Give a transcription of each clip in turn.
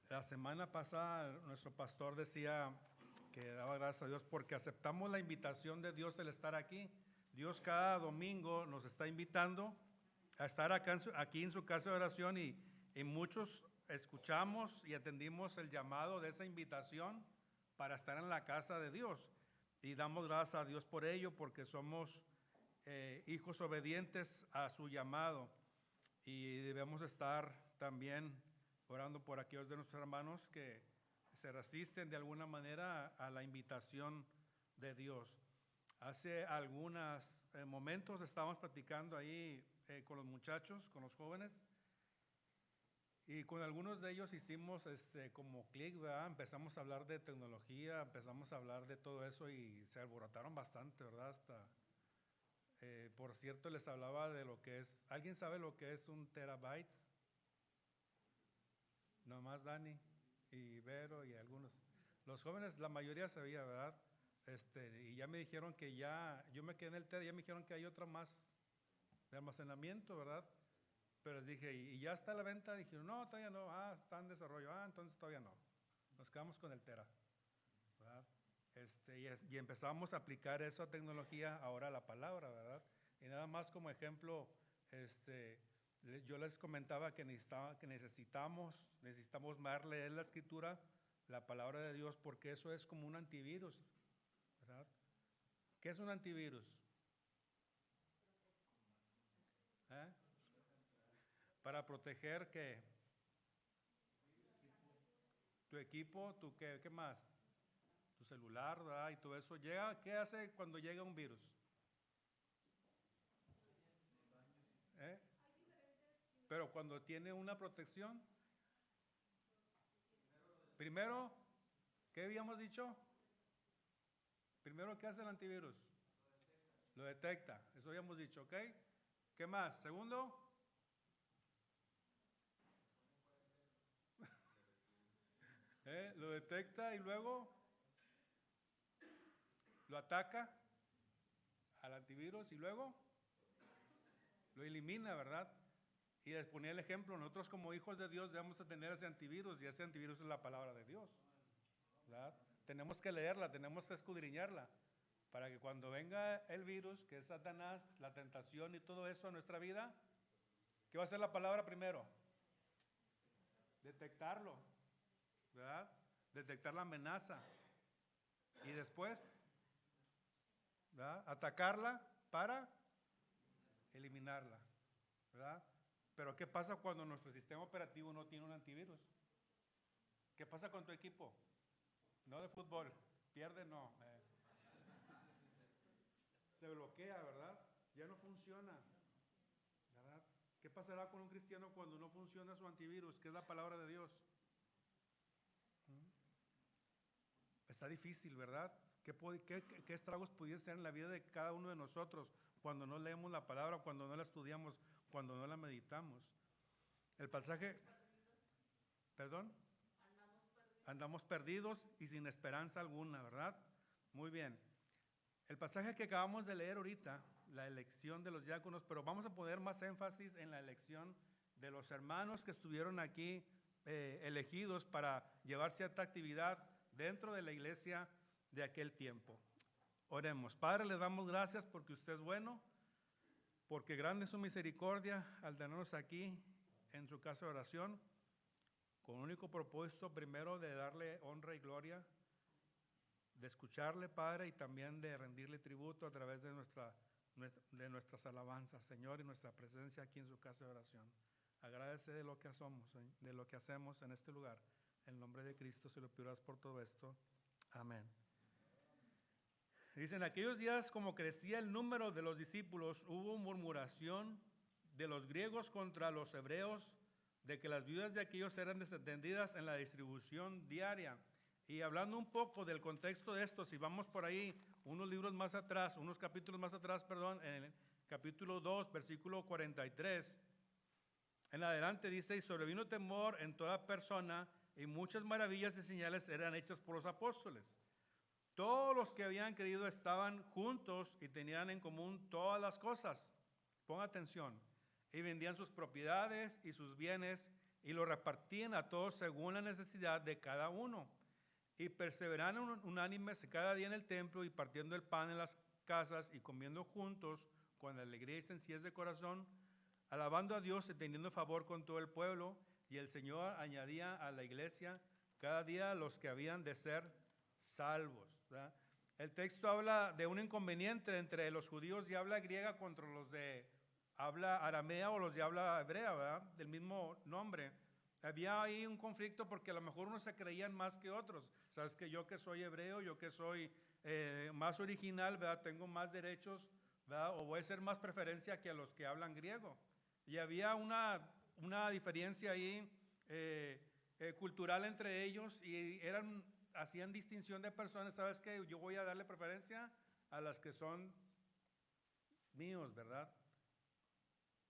La semana pasada nuestro pastor decía que daba gracias a Dios porque aceptamos la invitación de Dios el estar aquí. Dios cada domingo nos está invitando a estar aquí en su casa de oración y muchos escuchamos y atendimos el llamado de esa invitación para estar en la casa de Dios. Y damos gracias a Dios por ello porque somos hijos obedientes a su llamado y debemos estar también orando por aquellos de nuestros hermanos que se resisten de alguna manera a la invitación de Dios. Hace algunos momentos estábamos platicando ahí con los muchachos, con los jóvenes, y con algunos de ellos hicimos como clic, ¿verdad? Empezamos a hablar de tecnología, empezamos a hablar de todo eso y se alborotaron bastante, ¿verdad? Hasta, por cierto, les hablaba de lo que es, ¿alguien sabe lo que es un terabyte? Nomás Dani y Vero y algunos. Los jóvenes, la mayoría sabía, ¿verdad? Y ya me dijeron que ya, yo me quedé en el tera, ya me dijeron que hay otra más de almacenamiento, ¿verdad? Pero les dije, ¿y ya está a la venta? Dijeron, no, todavía no. Está en desarrollo. Entonces todavía no. Nos quedamos con el tera, ¿verdad? Y empezamos a aplicar eso a tecnología, ahora a la palabra, ¿verdad? Y nada más como ejemplo, yo les comentaba que necesitamos más leer la escritura, la palabra de Dios, porque eso es como un antivirus, ¿verdad? ¿Qué es un antivirus? Para proteger ¿qué? Tu equipo, ¿qué más? Tu celular, ¿verdad? Y todo eso. ¿Qué hace cuando llega un virus? Pero cuando tiene una protección, primero, ¿qué habíamos dicho? Primero, ¿qué hace el antivirus? Lo detecta, eso habíamos dicho, ¿ok? ¿Qué más? Segundo, lo detecta y luego lo ataca al antivirus y luego lo elimina, ¿verdad? Y les ponía el ejemplo, nosotros como hijos de Dios debemos tener ese antivirus y ese antivirus es la palabra de Dios, ¿verdad? Tenemos que leerla, tenemos que escudriñarla para que cuando venga el virus, que es Satanás, la tentación y todo eso a nuestra vida, ¿qué va a hacer la palabra primero? Detectarlo, ¿verdad? Detectar la amenaza y después, ¿verdad? Atacarla para eliminarla, ¿verdad? Pero ¿qué pasa cuando nuestro sistema operativo no tiene un antivirus? ¿Qué pasa con tu equipo? No de fútbol, pierde no. Se bloquea, ¿verdad? Ya no funciona, ¿verdad? ¿Qué pasará con un cristiano cuando no funciona su antivirus, que es la palabra de Dios? Está difícil, ¿verdad? ¿Qué estragos pudiese ser en la vida de cada uno de nosotros cuando no leemos la palabra, cuando no la estudiamos, cuando no la meditamos? El pasaje, perdón, andamos perdidos y sin esperanza alguna, ¿verdad? Muy bien. El pasaje que acabamos de leer ahorita, la elección de los diáconos, pero vamos a poner más énfasis en la elección de los hermanos que estuvieron aquí elegidos para llevar cierta actividad dentro de la iglesia de aquel tiempo. Oremos. Padre, le damos gracias porque usted es bueno, porque grande es su misericordia al tenernos aquí en su casa de oración, con un único propósito, primero de darle honra y gloria, de escucharle, Padre, y también de rendirle tributo a través de nuestras alabanzas, Señor, y nuestra presencia aquí en su casa de oración. Agradece de lo que somos, de lo que hacemos en este lugar. En nombre de Cristo se lo pidas por todo esto. Amén. Dicen, aquellos días, como crecía el número de los discípulos, hubo murmuración de los griegos contra los hebreos, de que las viudas de aquellos eran desatendidas en la distribución diaria. Y hablando un poco del contexto de esto, si vamos por ahí unos capítulos más atrás, en el capítulo 2, versículo 43, en adelante dice, y sobrevino temor en toda persona, y muchas maravillas y señales eran hechas por los apóstoles. Todos los que habían creído estaban juntos y tenían en común todas las cosas. Ponga atención. Y vendían sus propiedades y sus bienes y lo repartían a todos según la necesidad de cada uno. Y perseveraron unánimes cada día en el templo y partiendo el pan en las casas y comiendo juntos con alegría y sencillez de corazón, alabando a Dios y teniendo favor con todo el pueblo. Y el Señor añadía a la iglesia cada día los que habían de ser salvos, ¿verdad? El texto habla de un inconveniente entre los judíos de habla griega contra los de habla aramea o los de habla hebrea, ¿verdad? Del mismo nombre. Había ahí un conflicto porque a lo mejor unos se creían más que otros. Sabes que yo que soy hebreo, yo que soy más original, ¿verdad? Tengo más derechos, ¿verdad? O voy a ser más preferencia que a los que hablan griego. Y había una diferencia ahí cultural entre ellos y hacían distinción de personas. ¿Sabes qué? Yo voy a darle preferencia a las que son míos, ¿verdad?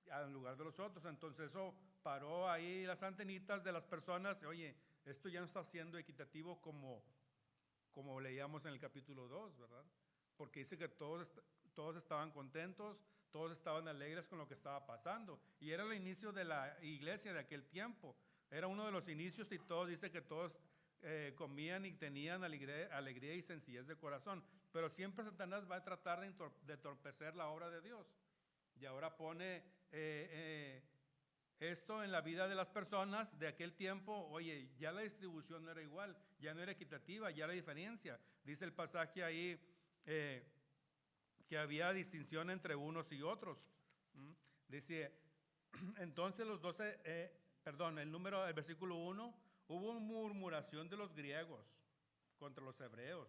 En lugar de los otros. Entonces eso paró ahí las antenitas de las personas. Oye, esto ya no está siendo equitativo como leíamos en el capítulo 2, ¿verdad? Porque dice que todos estaban contentos, todos estaban alegres con lo que estaba pasando. Y era el inicio de la iglesia de aquel tiempo. Era uno de los inicios y dice que todos comían y tenían alegría y sencillez de corazón. Pero siempre Satanás va a tratar de entorpecer la obra de Dios. Y ahora pone esto en la vida de las personas de aquel tiempo. Oye, ya la distribución no era igual, ya no era equitativa, ya era diferencia. Dice el pasaje ahí que había distinción entre unos y otros. Dice, entonces los 12, el versículo 1, hubo murmuración de los griegos contra los hebreos,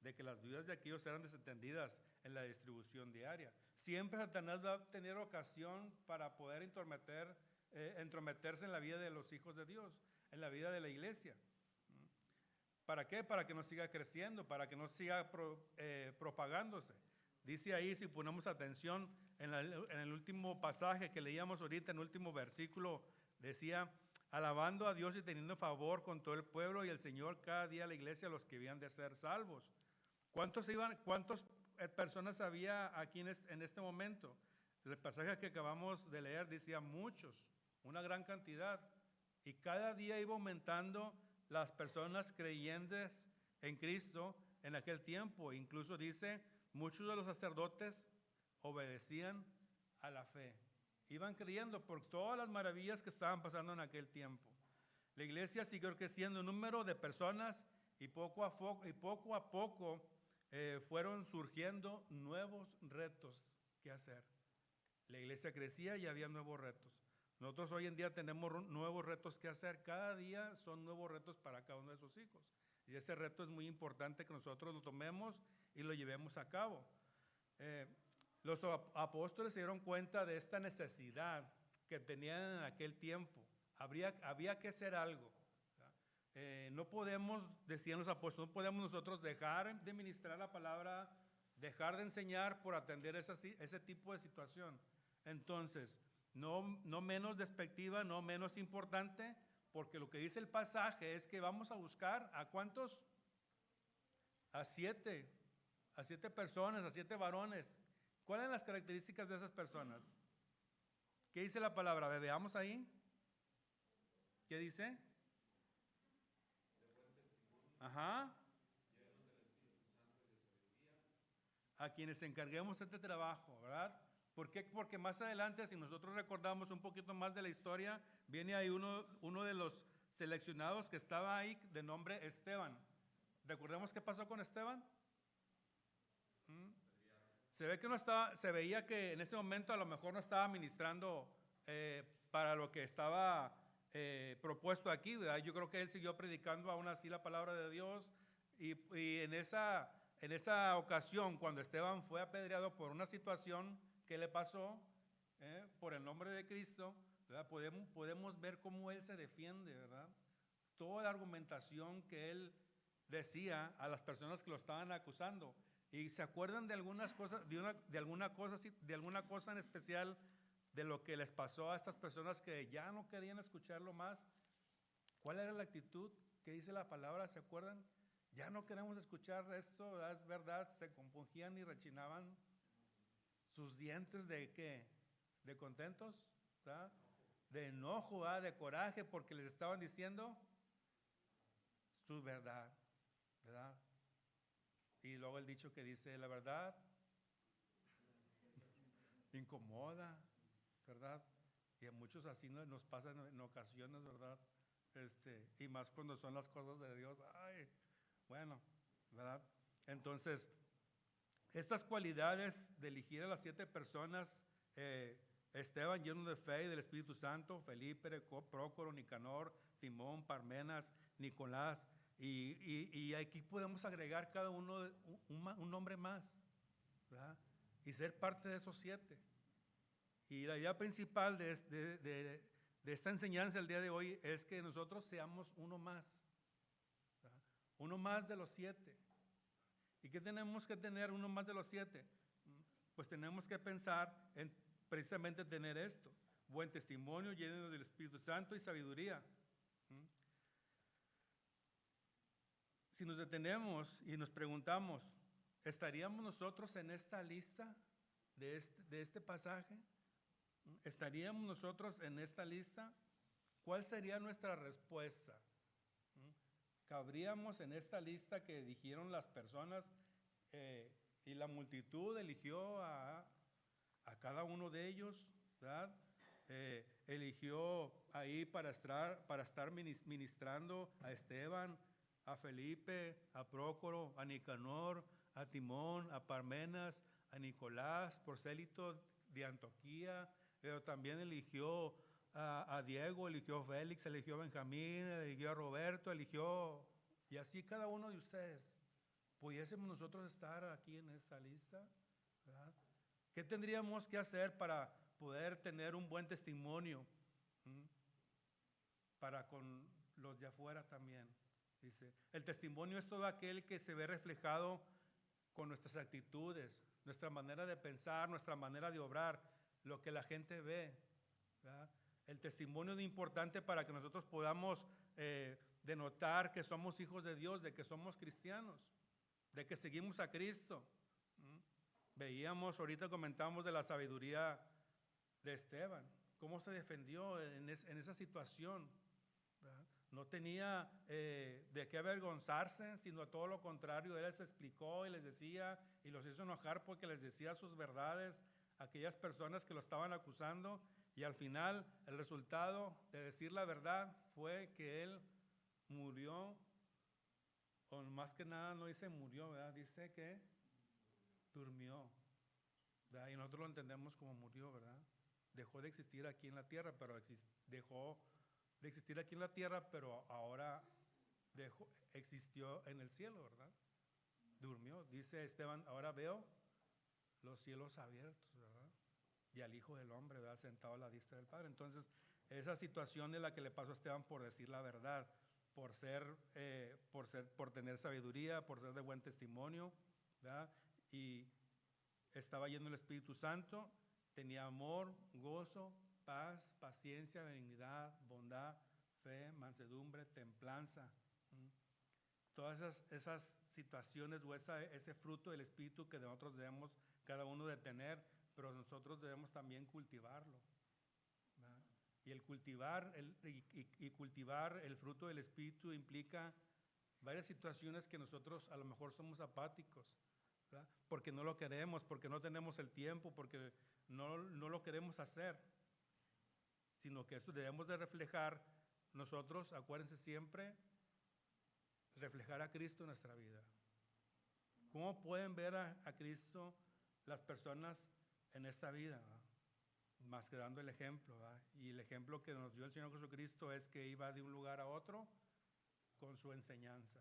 de que las viudas de aquellos eran desatendidas en la distribución diaria. Siempre Satanás va a tener ocasión para poder entrometerse en la vida de los hijos de Dios, en la vida de la iglesia. ¿Para qué? Para que no siga creciendo, para que no siga propagándose. Dice ahí, si ponemos atención, en el último pasaje que leíamos ahorita, en el último versículo, decía, alabando a Dios y teniendo favor con todo el pueblo y el Señor cada día a la iglesia los que habían de ser salvos. ¿Cuántas personas había aquí en este momento? El pasaje que acabamos de leer decía muchos, una gran cantidad. Y cada día iba aumentando las personas creyentes en Cristo en aquel tiempo. Incluso dice, muchos de los sacerdotes obedecían a la fe. Iban creyendo por todas las maravillas que estaban pasando en aquel tiempo. La iglesia siguió creciendo en número de personas y poco a poco fueron surgiendo nuevos retos que hacer. La iglesia crecía y había nuevos retos. Nosotros hoy en día tenemos nuevos retos que hacer. Cada día son nuevos retos para cada uno de sus hijos. Y ese reto es muy importante que nosotros lo tomemos y lo llevemos a cabo. Los apóstoles se dieron cuenta de esta necesidad que tenían en aquel tiempo. Había que hacer algo. No podemos, decían los apóstoles, no podemos nosotros dejar de ministrar la palabra, dejar de enseñar por atender ese tipo de situación. Entonces, no menos despectiva, no menos importante, porque lo que dice el pasaje es que vamos a buscar ¿a cuántos? A siete personas, a 7 varones. ¿Cuáles son las características de esas personas? ¿Qué dice la palabra? Veamos ahí. ¿Qué dice? Ajá. A quienes encarguemos este trabajo, ¿verdad? ¿Por qué? Porque más adelante, si nosotros recordamos un poquito más de la historia, viene ahí uno de los seleccionados que estaba ahí de nombre Esteban. ¿Recordemos qué pasó con Esteban? Se veía que en ese momento a lo mejor no estaba ministrando para lo que estaba propuesto aquí, ¿verdad? Yo creo que él siguió predicando aún así la palabra de Dios y en esa ocasión, cuando Esteban fue apedreado por una situación que le pasó por el nombre de Cristo, ¿verdad? Podemos ver cómo él se defiende, ¿verdad? Toda la argumentación que él decía a las personas que lo estaban acusando. ¿Y se acuerdan de algunas cosas, de alguna cosa en especial de lo que les pasó a estas personas que ya no querían escucharlo más? ¿Cuál era la actitud que dice la palabra? ¿Se acuerdan? Ya no queremos escuchar esto, ¿verdad? Es verdad, se compungían y rechinaban sus dientes de ¿qué? De contentos, ¿verdad? de enojo, de coraje, porque les estaban diciendo su verdad, ¿verdad? Y luego el dicho que dice, la verdad incomoda, ¿verdad? Y a muchos así nos pasa en ocasiones, ¿verdad? Y más cuando son las cosas de Dios, ay, bueno, ¿verdad? Entonces, estas cualidades de elegir a las 7 personas, Esteban lleno de fe y del Espíritu Santo, Felipe, Prócoro, Nicanor, Timón, Parmenas, Nicolás, y aquí podemos agregar cada uno un nombre más, ¿verdad? Y ser parte de esos 7. Y la idea principal de esta enseñanza el día de hoy es que nosotros seamos uno más, ¿verdad? Uno más de los 7. ¿Y qué tenemos que tener uno más de los 7? Pues tenemos que pensar en precisamente tener esto: buen testimonio, lleno del Espíritu Santo y sabiduría. Si nos detenemos y nos preguntamos, ¿estaríamos nosotros en esta lista de este pasaje? ¿Estaríamos nosotros en esta lista? ¿Cuál sería nuestra respuesta? ¿Cabríamos en esta lista que dijeron las personas y la multitud eligió a cada uno de ellos, ¿verdad? Eligió ahí para estar ministrando a Esteban, a Felipe, a Prócoro, a Nicanor, a Timón, a Parmenas, a Nicolás, prosélito de Antioquía, pero también eligió a Diego, eligió a Félix, eligió a Benjamín, eligió a Roberto, eligió, y así cada uno de ustedes. ¿Pudiésemos nosotros estar aquí en esta lista? ¿Verdad? ¿Qué tendríamos que hacer para poder tener un buen testimonio? Para con los de afuera también. Dice, el testimonio es todo aquel que se ve reflejado con nuestras actitudes, nuestra manera de pensar, nuestra manera de obrar, lo que la gente ve, ¿verdad? El testimonio es importante para que nosotros podamos denotar que somos hijos de Dios, de que somos cristianos, de que seguimos a Cristo. Veíamos, ahorita comentamos de la sabiduría de Esteban, cómo se defendió en esa situación, ¿verdad? No tenía de qué avergonzarse, sino todo lo contrario, él les explicó y les decía, y los hizo enojar porque les decía sus verdades a aquellas personas que lo estaban acusando, y al final el resultado de decir la verdad fue que él murió, o más que nada no dice murió, ¿verdad? Dice que durmió, ¿verdad? Y nosotros lo entendemos como murió, ¿verdad? Dejó de existir aquí en la tierra, pero dejó de existir aquí en la tierra, pero ahora existió en el cielo, ¿verdad? Durmió. Dice Esteban, ahora veo los cielos abiertos, ¿verdad? Y al Hijo del Hombre, ¿verdad? Sentado a la diestra del Padre. Entonces, esa situación es la que le pasó a Esteban por decir la verdad, por tener sabiduría, por ser de buen testimonio, ¿verdad? Y estaba lleno del Espíritu Santo, tenía amor, gozo, paz, paciencia, benignidad, bondad, fe, mansedumbre, templanza. Todas esas situaciones o ese fruto del Espíritu que nosotros debemos cada uno de tener, pero nosotros debemos también cultivarlo, ¿verdad? Y el cultivar el fruto del Espíritu implica varias situaciones que nosotros a lo mejor somos apáticos, ¿verdad? Porque no lo queremos, porque no tenemos el tiempo, porque no lo queremos hacer, sino que eso debemos de reflejar nosotros, acuérdense siempre, reflejar a Cristo en nuestra vida. ¿Cómo pueden ver a Cristo las personas en esta vida, ¿verdad? Más que dando el ejemplo, ¿verdad? Y el ejemplo que nos dio el Señor Jesucristo es que iba de un lugar a otro con su enseñanza,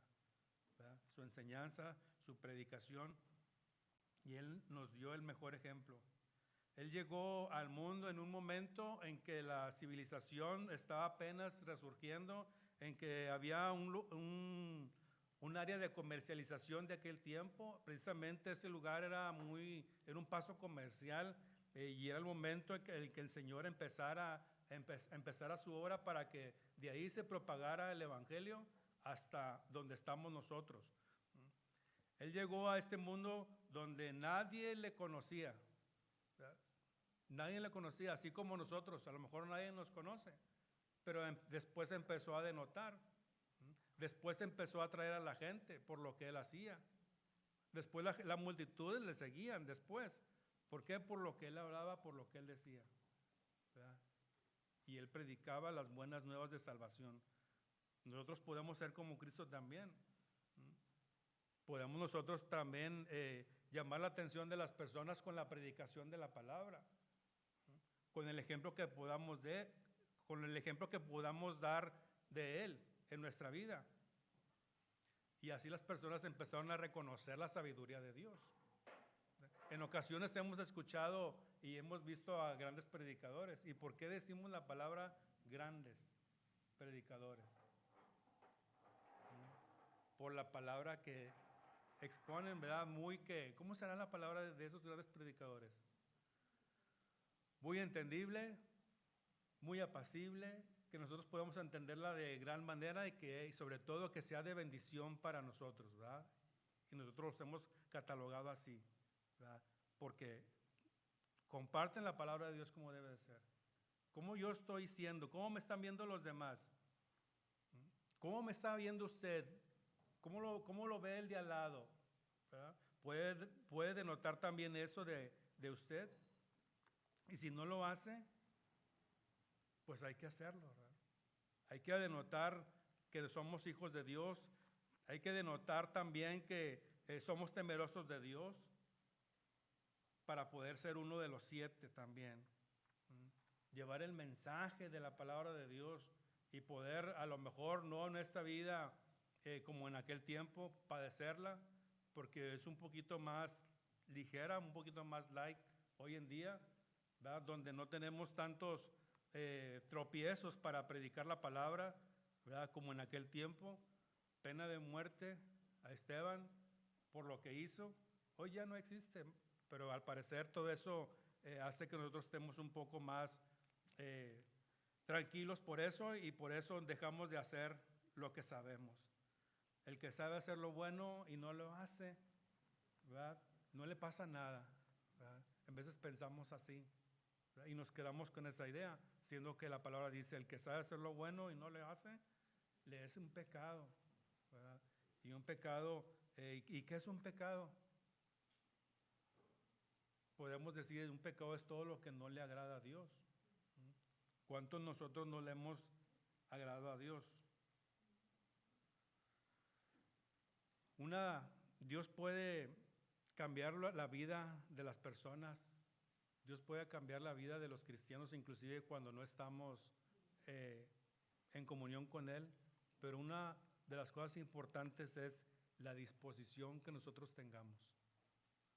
¿verdad? Su enseñanza, su predicación, y Él nos dio el mejor ejemplo. Él llegó al mundo en un momento en que la civilización estaba apenas resurgiendo, en que había un área de comercialización de aquel tiempo. Precisamente ese lugar era un paso comercial, y era el momento en que el Señor empezara su obra para que de ahí se propagara el Evangelio hasta donde estamos nosotros. Él llegó a este mundo donde nadie le conocía, ¿verdad? Nadie le conocía, así como nosotros, a lo mejor nadie nos conoce, pero después empezó a denotar. Después empezó a atraer a la gente por lo que él hacía. Después la multitud le seguían después. ¿Por qué? Por lo que él hablaba, por lo que él decía, ¿verdad? Y él predicaba las buenas nuevas de salvación. Nosotros podemos ser como Cristo también. Podemos nosotros también llamar la atención de las personas con la predicación de la palabra, con el ejemplo que podamos dar de él en nuestra vida. Y así las personas empezaron a reconocer la sabiduría de Dios. En ocasiones hemos escuchado y hemos visto a grandes predicadores. ¿Y por qué decimos la palabra grandes predicadores? Por la palabra que exponen, ¿verdad? ¿Cómo será la palabra de esos grandes predicadores? Muy entendible, muy apacible, que nosotros podamos entenderla de gran manera y sobre todo que sea de bendición para nosotros, ¿verdad? Y nosotros los hemos catalogado así, ¿verdad? Porque comparten la palabra de Dios como debe de ser. ¿Cómo yo estoy siendo? ¿Cómo me están viendo los demás? ¿Cómo me está viendo usted? ¿Cómo lo ve el de al lado? ¿Verdad? ¿Puede denotar también eso de usted? Y si no lo hace, pues hay que hacerlo, ¿verdad? Hay que denotar que somos hijos de Dios. Hay que denotar también que somos temerosos de Dios para poder ser uno de los 7 también. Llevar el mensaje de la palabra de Dios y poder, a lo mejor no en esta vida como en aquel tiempo, padecerla, porque es un poquito más ligera, un poquito más light hoy en día, ¿verdad? Donde no tenemos tantos tropiezos para predicar la palabra, ¿verdad? Como en aquel tiempo. Pena de muerte a Esteban por lo que hizo. Hoy ya no existe, pero al parecer todo eso hace que nosotros estemos un poco más tranquilos por eso, y por eso dejamos de hacer lo que sabemos. El que sabe hacer lo bueno y no lo hace, ¿verdad? No le pasa nada, ¿verdad? En veces pensamos así, ¿verdad? Y nos quedamos con esa idea, siendo que la palabra dice: el que sabe hacer lo bueno y no le hace, le es un pecado, ¿verdad? Y un pecado, ¿y qué es un pecado? Podemos decir, un pecado es todo lo que no le agrada a Dios. ¿Cuántos nosotros no le hemos agradado a Dios? Dios puede cambiar la vida de las personas. Dios puede cambiar la vida de los cristianos, inclusive cuando no estamos en comunión con Él. Pero una de las cosas importantes es la disposición que nosotros tengamos.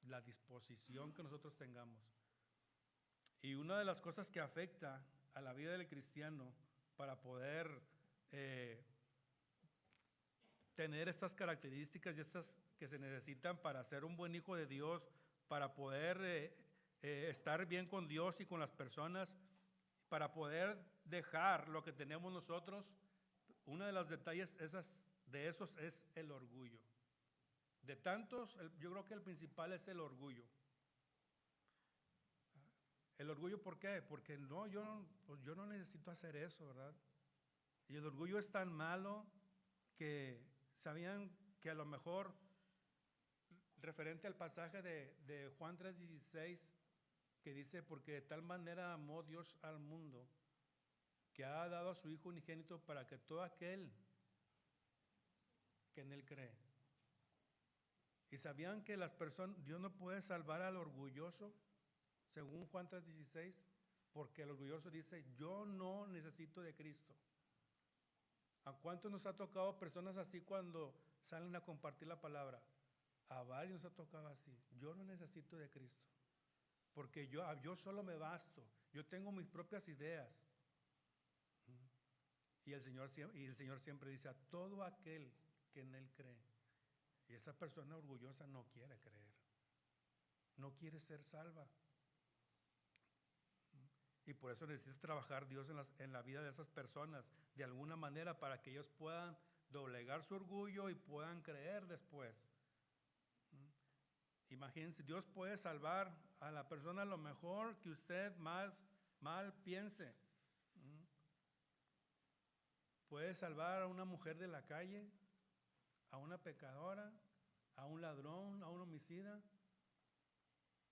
La disposición que nosotros tengamos. Y una de las cosas que afecta a la vida del cristiano para poder tener estas características y estas que se necesitan para ser un buen hijo de Dios, para poder estar bien con Dios y con las personas, para poder dejar lo que tenemos nosotros. Uno de los detalles de esos es el orgullo. De tantos, yo creo que el principal es el orgullo. ¿El orgullo por qué? Porque yo no necesito hacer eso, ¿verdad? Y el orgullo es tan malo que sabían que a lo mejor, referente al pasaje de Juan 3:16, que dice: porque de tal manera amó Dios al mundo, que ha dado a su Hijo unigénito para que todo aquel que en Él cree. Y sabían que Dios no puede salvar al orgulloso, según Juan 3:16, porque el orgulloso dice: yo no necesito de Cristo. ¿A cuántos nos ha tocado personas así cuando salen a compartir la palabra? A varios nos ha tocado así: yo no necesito de Cristo, porque yo solo me basto, yo tengo mis propias ideas. Y el Señor siempre dice: a todo aquel que en Él cree. Y esa persona orgullosa no quiere creer, no quiere ser salva. Y por eso necesita trabajar Dios en la vida de esas personas de alguna manera, para que ellos puedan doblegar su orgullo y puedan creer después. Imagínense, Dios puede salvar a la persona lo mejor que usted más mal piense. Puede salvar a una mujer de la calle, a una pecadora, a un ladrón, a un homicida,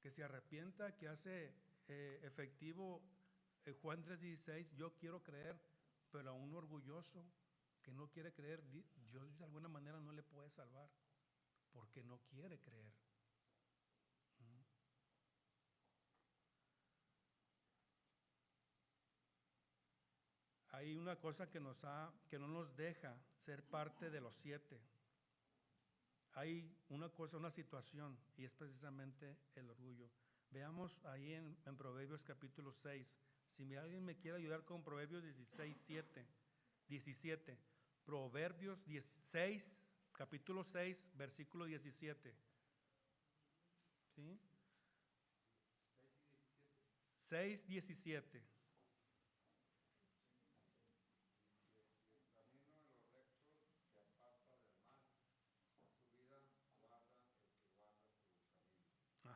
que se arrepienta, que hace efectivo Juan 3:16, yo quiero creer, pero a un orgulloso que no quiere creer, Dios de alguna manera no le puede salvar, porque no quiere creer. Hay una cosa que no nos deja ser parte de los 7. Hay una situación, y es precisamente el orgullo. Veamos ahí en Proverbios capítulo 6. Si alguien me quiere ayudar con Proverbios 17. Proverbios 16, capítulo 6, versículo 17. ¿Sí? 6:17.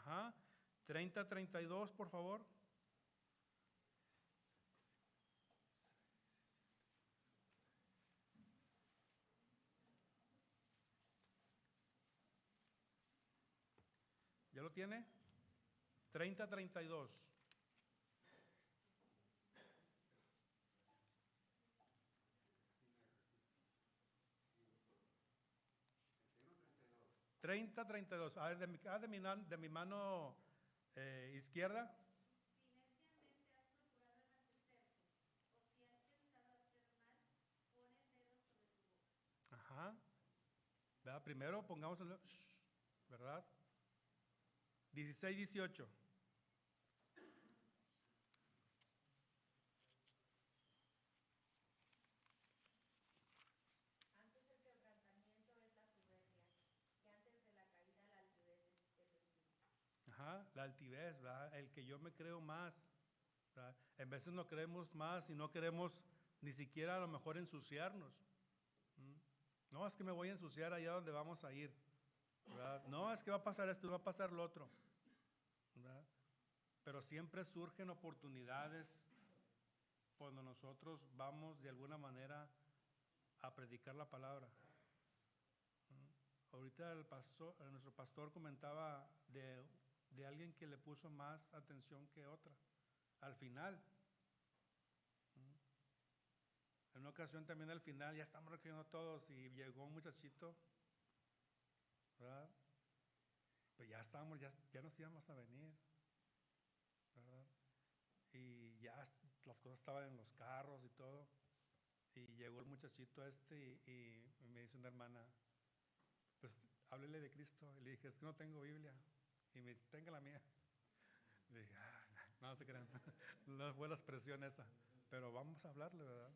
Ajá. 30:32, por favor. ¿Ya lo tiene? 30:32. A ver, de mi mano izquierda. Ajá. ¿Verdad? Primero pongamos el, ¿verdad? 16:18. Ajá, la altivez, ¿verdad? El que yo me creo más, ¿verdad? En veces no creemos más y no queremos ni siquiera a lo mejor ensuciarnos. No, es que me voy a ensuciar allá donde vamos a ir, ¿verdad? No, es que va a pasar esto, va a pasar lo otro, ¿verdad? Pero siempre surgen oportunidades cuando nosotros vamos de alguna manera a predicar la palabra. Ahorita nuestro pastor comentaba de alguien que le puso más atención que otra. Al final, en una ocasión también al final, ya estamos recogiendo todos y llegó un muchachito, ¿verdad? Pues ya nos íbamos a venir, ¿verdad? Y ya las cosas estaban en los carros y todo. Y llegó el muchachito y me dice una hermana, pues háblele de Cristo. Y le dije, es que no tengo Biblia. Y me dice, tenga la mía. Le dije, no se crean, no fue la expresión esa, pero vamos a hablarle, ¿verdad?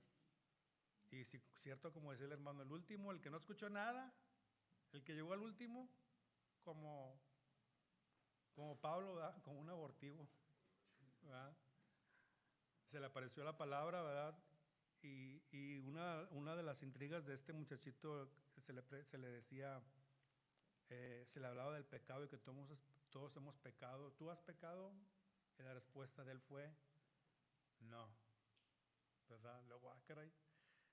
Y si, cierto, como decía el hermano, el último, el que no escuchó nada, el que llegó al último, como Pablo, ¿verdad? Como un abortivo, ¿verdad? Se le apareció la palabra, ¿verdad? Y una de las intrigas de este muchachito se le decía, se le hablaba del pecado y que todos hemos pecado. ¿Tú has pecado? Y la respuesta de él fue, no, ¿verdad? Luego, caray.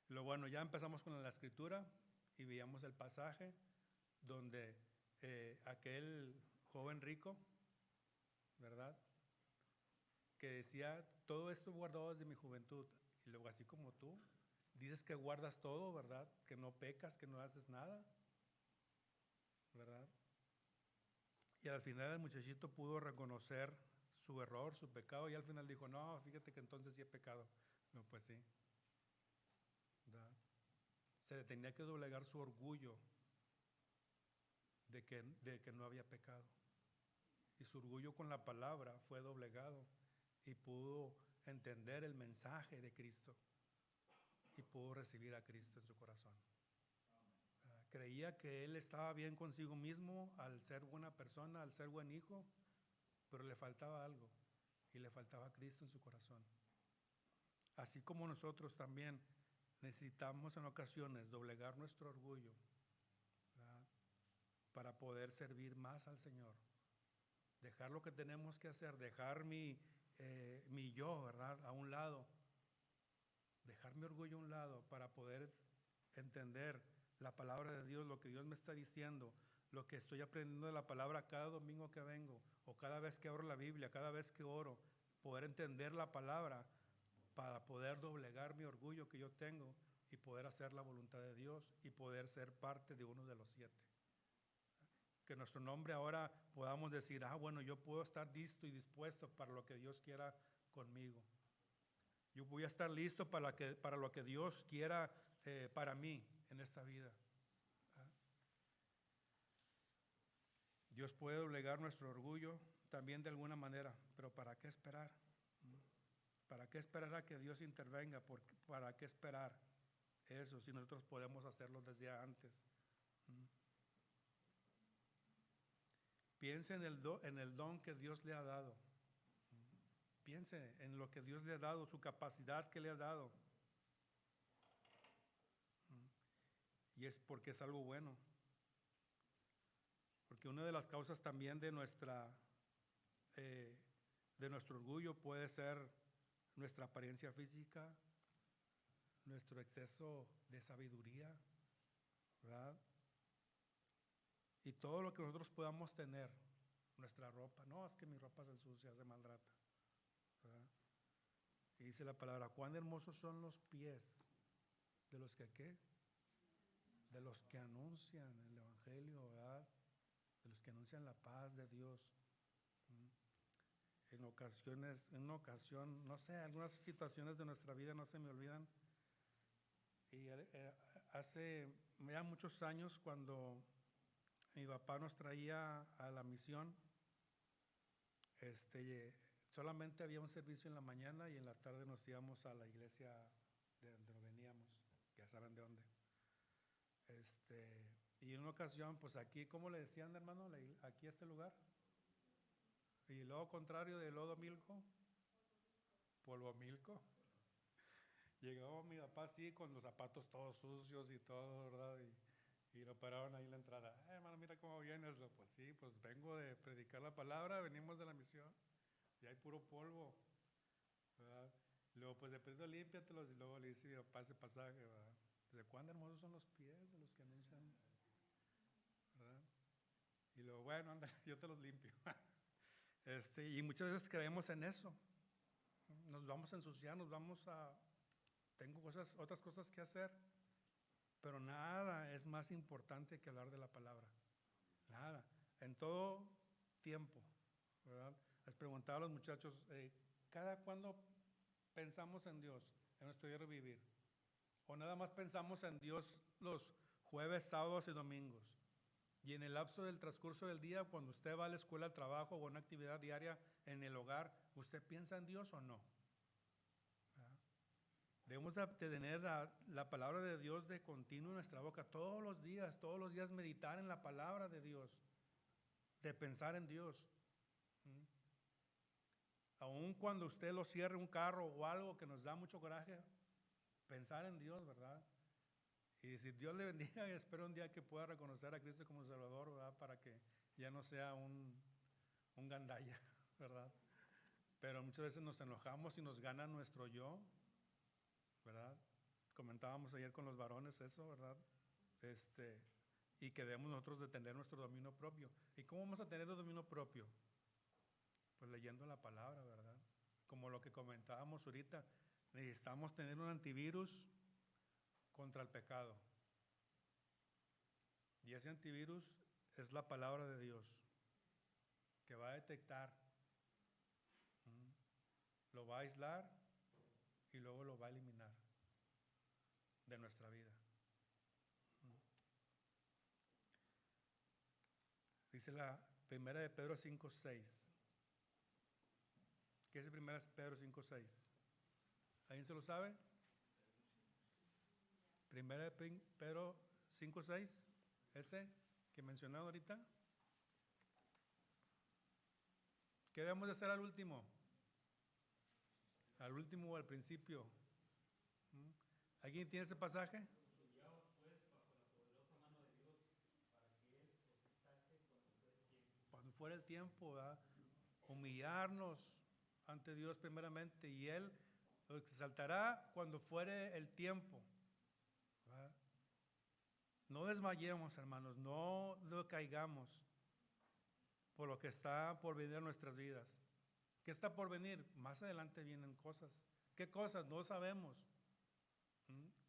Luego, bueno, ya empezamos con la escritura y veíamos el pasaje donde aquel joven rico, ¿verdad? Que decía, todo esto guardado desde mi juventud. Y luego, así como tú, dices que guardas todo, ¿verdad? Que no pecas, que no haces nada, ¿verdad? Y al final el muchachito pudo reconocer su error, su pecado, y al final dijo, no, fíjate que entonces sí he pecado. No, pues sí, ¿verdad? Se le tenía que doblegar su orgullo de que no había pecado. Y su orgullo con la palabra fue doblegado y pudo entender el mensaje de Cristo y pudo recibir a Cristo en su corazón. Creía que él estaba bien consigo mismo al ser buena persona, al ser buen hijo, pero le faltaba algo y le faltaba a Cristo en su corazón. Así como nosotros también necesitamos en ocasiones doblegar nuestro orgullo, ¿verdad? Para poder servir más al Señor, dejar lo que tenemos que hacer, dejar mi yo, ¿verdad?, a un lado, dejar mi orgullo a un lado para poder entender la palabra de Dios, lo que Dios me está diciendo, lo que estoy aprendiendo de la palabra cada domingo que vengo, o cada vez que abro la Biblia, cada vez que oro, poder entender la palabra para poder doblegar mi orgullo que yo tengo y poder hacer la voluntad de Dios y poder ser parte de uno de los 7. Que nuestro nombre ahora podamos decir, bueno, yo puedo estar listo y dispuesto para lo que Dios quiera conmigo. Yo voy a estar listo para lo que Dios quiera para mí en esta vida. Dios puede doblegar nuestro orgullo también de alguna manera, pero ¿para qué esperar? ¿Para qué esperar a que Dios intervenga? ¿Para qué esperar eso si nosotros podemos hacerlo desde antes? Piense en el don que Dios le ha dado. Piense en lo que Dios le ha dado, su capacidad que le ha dado. Y es porque es algo bueno. Porque una de las causas también de nuestro orgullo puede ser nuestra apariencia física, nuestro exceso de sabiduría, ¿verdad? Y todo lo que nosotros podamos tener, nuestra ropa. No, es que mi ropa se ensucia, se maltrata, ¿verdad? Y dice la palabra, cuán hermosos son los pies de los que ¿qué? De los que anuncian el evangelio, ¿verdad? De los que anuncian la paz de Dios. En una ocasión, no sé, algunas situaciones de nuestra vida no se me olvidan. Y hace ya muchos años, cuando mi papá nos traía a la misión, solamente había un servicio en la mañana y en la tarde nos íbamos a la iglesia de donde veníamos, ya saben de dónde. Y en una ocasión, pues aquí, ¿cómo le decían, hermano? Aquí este lugar. Y luego contrario de lodo milco, polvo milco. Llegó mi papá así con los zapatos todos sucios y todo, ¿verdad? Y lo pararon ahí en la entrada. Hermano, mira cómo vienes. Pues sí, pues vengo de predicar la palabra, venimos de la misión. Y hay puro polvo, ¿verdad? Luego, pues de pronto límpiatelos. Y luego le dice mi papá ese pasaje, ¿verdad? Dice, cuán hermosos son los pies de los que anuncian, ¿verdad? Y luego, bueno, anda, yo te los limpio. Y muchas veces creemos en eso. Nos vamos a ensuciar, tengo otras cosas que hacer, pero nada es más importante que hablar de la palabra. Nada. En todo tiempo, ¿verdad? Les preguntaba a los muchachos, ¿cada cuándo pensamos en Dios en nuestro diario vivir? ¿O nada más pensamos en Dios los jueves, sábados y domingos? Y en el lapso del transcurso del día, cuando usted va a la escuela, al trabajo o a una actividad diaria en el hogar, ¿usted piensa en Dios o no? ¿Verdad? Debemos de tener la palabra de Dios de continuo en nuestra boca todos los días meditar en la palabra de Dios, de pensar en Dios. Aun cuando usted lo cierre un carro o algo que nos da mucho coraje, pensar en Dios, ¿verdad? Y decir, Dios le bendiga y espero un día que pueda reconocer a Cristo como Salvador, ¿verdad? Para que ya no sea un gandalla, ¿verdad? Pero muchas veces nos enojamos y nos gana nuestro yo, ¿verdad? Comentábamos ayer con los varones eso, ¿verdad? Y que debemos nosotros de tener nuestro dominio propio. ¿Y cómo vamos a tener el dominio propio? Pues leyendo la palabra, ¿verdad? Como lo que comentábamos ahorita, necesitamos tener un antivirus contra el pecado. Y ese antivirus es la palabra de Dios, que va a detectar, lo va a aislar y luego lo va a eliminar de nuestra vida. Dice la primera de Pedro 5:6. ¿Qué es primera de Pedro 5:6? ¿Alguien se lo sabe? Primera de Pedro 5:6, ese que mencionado ahorita. ¿Qué debemos de hacer al último? Al último o al principio. ¿Alguien tiene ese pasaje? Cuando fuera el tiempo, ¿verdad? humillarnos ante Dios primeramente, y Él lo exaltará cuando fuere el tiempo, ¿verdad? No desmayemos, hermanos, no caigamos por lo que está por venir en nuestras vidas. ¿Qué está por venir? Más adelante vienen cosas. ¿Qué cosas? No sabemos.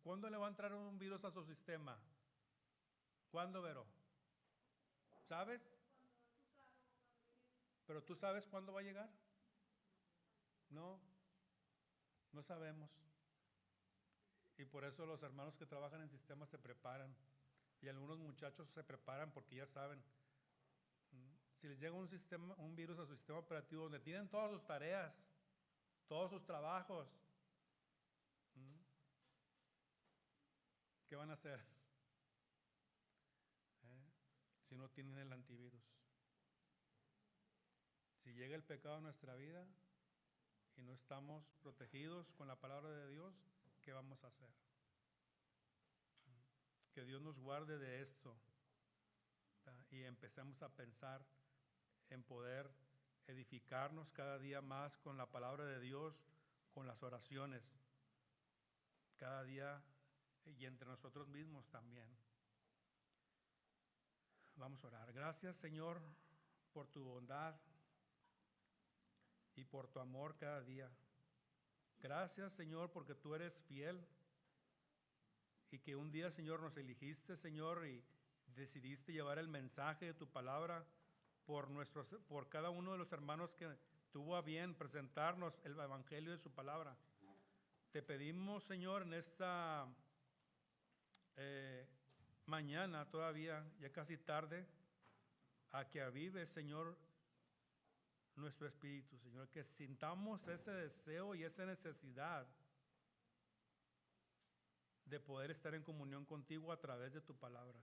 ¿Cuándo le va a entrar un virus a su sistema? ¿Cuándo, Vero? ¿Sabes? ¿Pero tú sabes cuándo va a llegar? No, no sabemos. Y por eso los hermanos que trabajan en sistemas se preparan. Y algunos muchachos se preparan porque ya saben. Si les llega un virus a su sistema operativo donde tienen todas sus tareas, todos sus trabajos, ¿qué van a hacer? Si no tienen el antivirus. Si llega el pecado a nuestra vida y no estamos protegidos con la palabra de Dios, ¿qué vamos a hacer? Que Dios nos guarde de esto, y empecemos a pensar en poder edificarnos cada día más con la palabra de Dios, con las oraciones, cada día, y entre nosotros mismos también. Vamos a orar. Gracias, Señor, por tu bondad y por tu amor cada día. Gracias, Señor, porque tú eres fiel y que un día, Señor, nos elegiste, Señor, y decidiste llevar el mensaje de tu palabra por cada uno de los hermanos que tuvo a bien presentarnos el evangelio de su palabra. Te pedimos, Señor, en esta mañana todavía, ya casi tarde, a que avive, Señor, nuestro espíritu, Señor, que sintamos ese deseo y esa necesidad de poder estar en comunión contigo a través de tu palabra.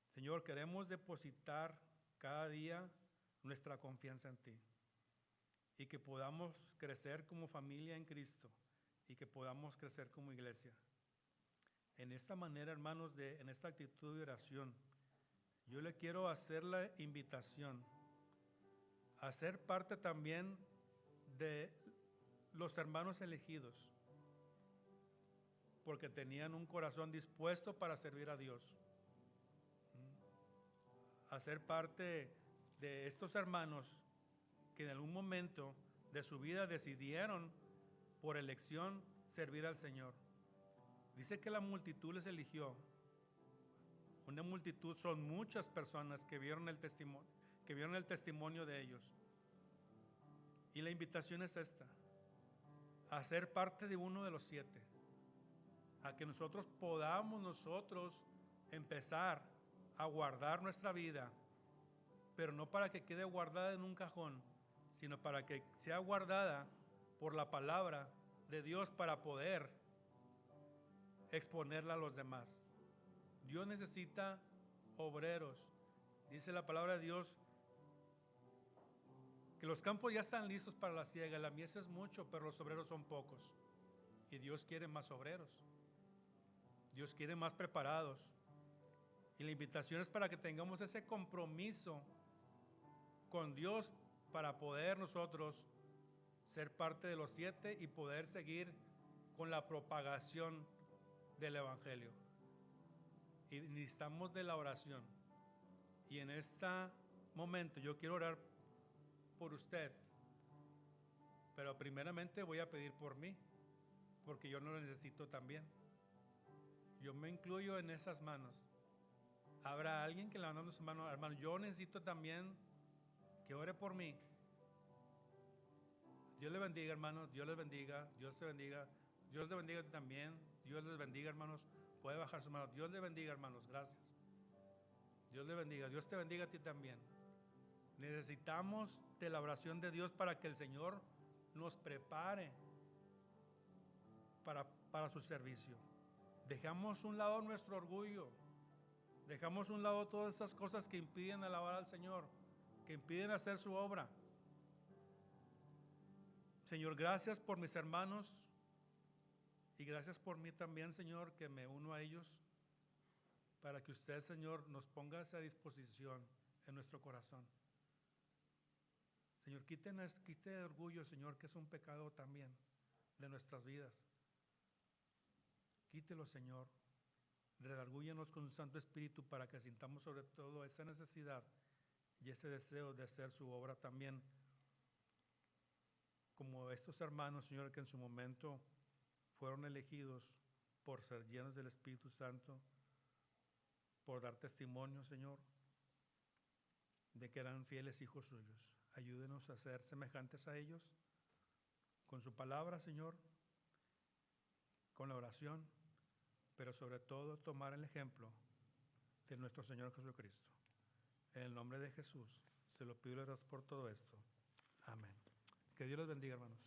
Señor, queremos depositar cada día nuestra confianza en ti y que podamos crecer como familia en Cristo y que podamos crecer como iglesia. En esta manera, hermanos, en esta actitud de oración, yo le quiero hacer la invitación a ser parte también de los hermanos elegidos, porque tenían un corazón dispuesto para servir a Dios. A ser parte de estos hermanos que en algún momento de su vida decidieron por elección servir al Señor. Dice que la multitud les eligió. Una multitud son muchas personas que vieron el testimonio de ellos. Y la invitación es esta: a ser parte de uno de los 7, a que nosotros podamos empezar a guardar nuestra vida, pero no para que quede guardada en un cajón, sino para que sea guardada por la palabra de Dios para poder exponerla a los demás. Dios necesita obreros. Dice la palabra de Dios que los campos ya están listos para la siega, la mies es mucho, pero los obreros son pocos. Y Dios quiere más obreros. Dios quiere más preparados. Y la invitación es para que tengamos ese compromiso con Dios para poder nosotros ser parte de los 7 y poder seguir con la propagación del evangelio. Y necesitamos de la oración. Y en este momento yo quiero orar por usted, pero primeramente voy a pedir por mí, porque yo no lo necesito también. Yo me incluyo en esas manos. Habrá alguien que levantando su mano: hermano, yo necesito también que ore por mí. Dios le bendiga, hermanos. Dios les bendiga. Dios te bendiga. Dios te bendiga también. Dios les bendiga, hermanos. Puede bajar su mano. Dios le bendiga, hermanos. Gracias. Dios le bendiga. Dios te bendiga a ti también. Necesitamos de la oración de Dios para que el Señor nos prepare para su servicio. Dejamos un lado nuestro orgullo. Dejamos un lado todas esas cosas que impiden alabar al Señor, que impiden hacer su obra. Señor, gracias por mis hermanos y gracias por mí también, Señor, que me uno a ellos, para que usted, Señor, nos ponga a esa disposición en nuestro corazón. Señor, quite el orgullo, Señor, que es un pecado también de nuestras vidas. Quítelo, Señor. Redargúyenos con su Santo Espíritu para que sintamos sobre todo esa necesidad y ese deseo de hacer su obra también, como estos hermanos, Señor, que en su momento fueron elegidos por ser llenos del Espíritu Santo, por dar testimonio, Señor, de que eran fieles hijos suyos. Ayúdenos a ser semejantes a ellos con su palabra, Señor, con la oración, pero sobre todo tomar el ejemplo de nuestro Señor Jesucristo. En el nombre de Jesús, se lo pido y le agradezco por todo esto. Amén. Que Dios los bendiga, hermanos.